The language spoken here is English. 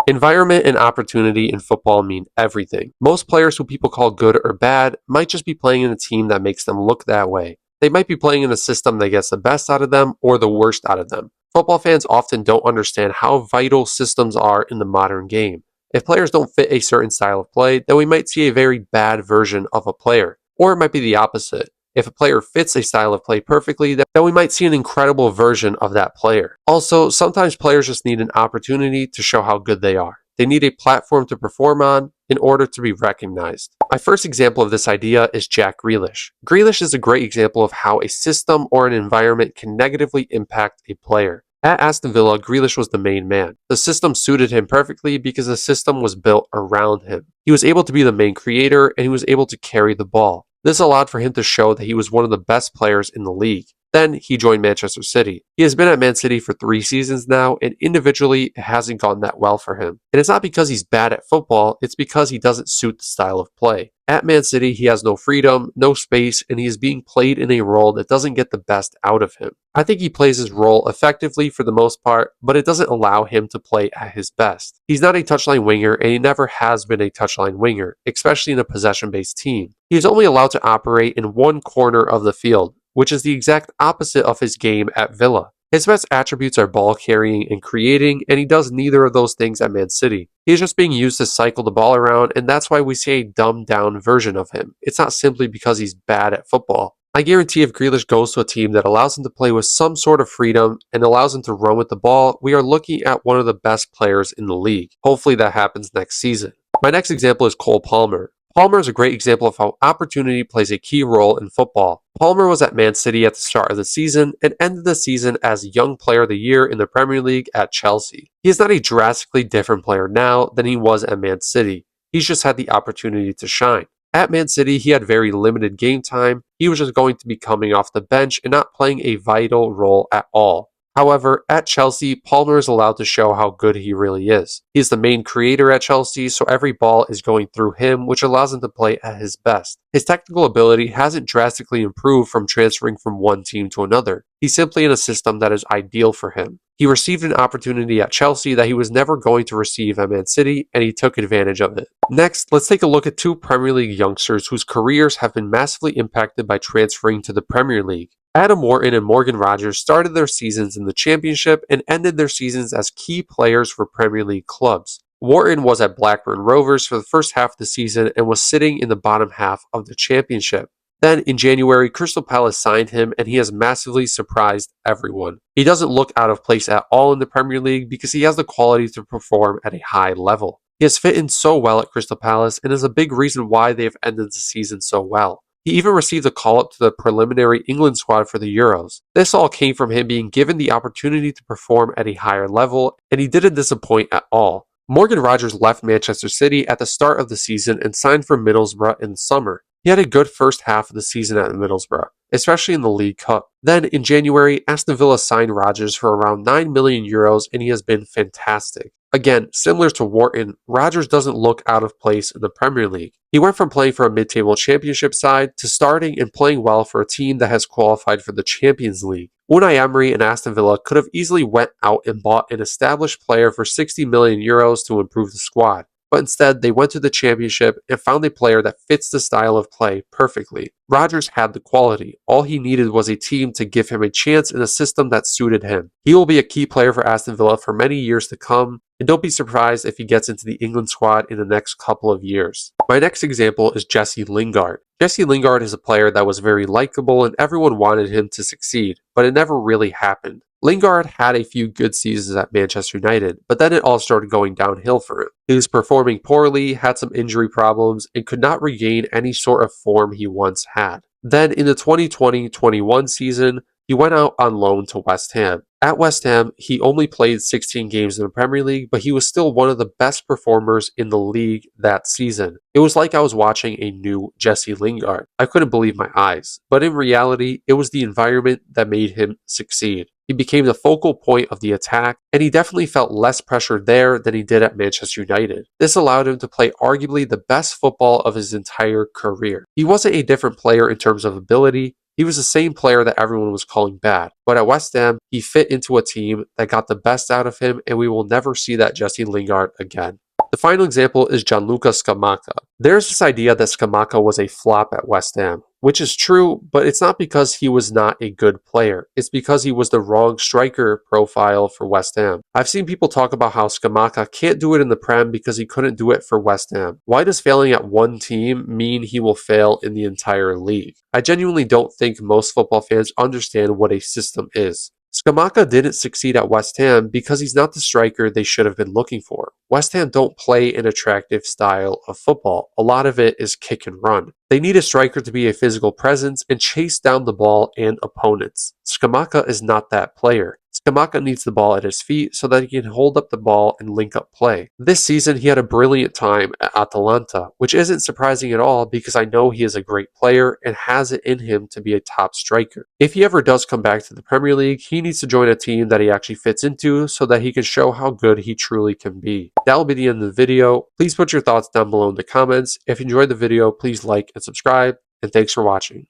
Environment and opportunity in football mean everything. Most players who people call good or bad might just be playing in a team that makes them look that way. They might be playing in a system that gets the best out of them or the worst out of them. Football fans often don't understand how vital systems are in the modern game. If players don't fit a certain style of play, then we might see a very bad version of a player. Or it might be the opposite. If a player fits a style of play perfectly, then we might see an incredible version of that player. Also, sometimes players just need an opportunity to show how good they are. They need a platform to perform on in order to be recognized. My first example of this idea is Jack Grealish. Grealish is a great example of how a system or an environment can negatively impact a player. At Aston Villa, Grealish was the main man. The system suited him perfectly because the system was built around him. He was able to be the main creator and he was able to carry the ball. This allowed for him to show that he was one of the best players in the league. Then he joined Manchester City. He has been at Man City for 3 seasons now, and individually it hasn't gone that well for him. And it's not because he's bad at football, it's because he doesn't suit the style of play. At Man City, he has no freedom, no space, and he is being played in a role that doesn't get the best out of him. I think he plays his role effectively for the most part, but it doesn't allow him to play at his best. He's not a touchline winger, and he never has been a touchline winger, especially in a possession-based team. He is only allowed to operate in one corner of the field, which is the exact opposite of his game at Villa. His best attributes are ball carrying and creating, and he does neither of those things at Man City. He is just being used to cycle the ball around, and that's why we see a dumbed down version of him. It's not simply because he's bad at football. I guarantee if Grealish goes to a team that allows him to play with some sort of freedom and allows him to run with the ball, we are looking at one of the best players in the league. Hopefully that happens next season. My next example is Cole Palmer. Palmer is a great example of how opportunity plays a key role in football. Palmer was at Man City at the start of the season and ended the season as Young Player of the Year in the Premier League at Chelsea. He is not a drastically different player now than he was at Man City. He's just had the opportunity to shine. At Man City, he had very limited game time. He was just going to be coming off the bench and not playing a vital role at all. However, at Chelsea, Palmer is allowed to show how good he really is. He is the main creator at Chelsea, so every ball is going through him, which allows him to play at his best. His technical ability hasn't drastically improved from transferring from one team to another. He's simply in a system that is ideal for him. He received an opportunity at Chelsea that he was never going to receive at Man City, and he took advantage of it. Next, let's take a look at 2 Premier League youngsters whose careers have been massively impacted by transferring to the Premier League. Adam Wharton and Morgan Rogers started their seasons in the Championship and ended their seasons as key players for Premier League clubs. Wharton was at Blackburn Rovers for the first half of the season and was sitting in the bottom half of the Championship. Then in January, Crystal Palace signed him and he has massively surprised everyone. He doesn't look out of place at all in the Premier League because he has the quality to perform at a high level. He has fit in so well at Crystal Palace and is a big reason why they have ended the season so well. He even received a call-up to the preliminary England squad for the Euros. This all came from him being given the opportunity to perform at a higher level, and he didn't disappoint at all. Morgan Rogers left Manchester City at the start of the season and signed for Middlesbrough in the summer. He had a good first half of the season at Middlesbrough, especially in the League Cup. Then in January, Aston Villa signed Rogers for around €9 million and he has been fantastic. Again, similar to Wharton, Rogers doesn't look out of place in the Premier League. He went from playing for a mid-table championship side to starting and playing well for a team that has qualified for the Champions League. Unai Emery and Aston Villa could have easily went out and bought an established player for €60 million to improve the squad. But instead, they went to the Championship and found a player that fits the style of play perfectly. Rogers had the quality. All he needed was a team to give him a chance in a system that suited him. He will be a key player for Aston Villa for many years to come, and don't be surprised if he gets into the England squad in the next couple of years. My next example is Jesse Lingard. Jesse Lingard is a player that was very likable and everyone wanted him to succeed, but it never really happened. Lingard had a few good seasons at Manchester United, but then it all started going downhill for him. He was performing poorly, had some injury problems, and could not regain any sort of form he once had. Then in the 2020-21 season, he went out on loan to West Ham. At West Ham, he only played 16 games in the Premier League, but he was still one of the best performers in the league that season. It was like I was watching a new Jesse Lingard. I couldn't believe my eyes. But in reality, it was the environment that made him succeed. He became the focal point of the attack, and he definitely felt less pressure there than he did at Manchester United. This allowed him to play arguably the best football of his entire career. He wasn't a different player in terms of ability. He was the same player that everyone was calling bad. But at West Ham, he fit into a team that got the best out of him, and we will never see that Jesse Lingard again. The final example is Gianluca Scamacca. There's this idea that Scamacca was a flop at West Ham, which is true, but it's not because he was not a good player. It's because he was the wrong striker profile for West Ham. I've seen people talk about how Scamacca can't do it in the Prem because he couldn't do it for West Ham. Why does failing at one team mean he will fail in the entire league? I genuinely don't think most football fans understand what a system is. Scamacca didn't succeed at West Ham because he's not the striker they should have been looking for. West Ham don't play an attractive style of football. A lot of it is kick and run. They need a striker to be a physical presence and chase down the ball and opponents. Scamacca is not that player. Scamacca needs the ball at his feet so that he can hold up the ball and link up play. This season, he had a brilliant time at Atalanta, which isn't surprising at all because I know he is a great player and has it in him to be a top striker. If he ever does come back to the Premier League, he needs to join a team that he actually fits into so that he can show how good he truly can be. That will be the end of the video. Please put your thoughts down below in the comments. If you enjoyed the video, please like and subscribe, and thanks for watching.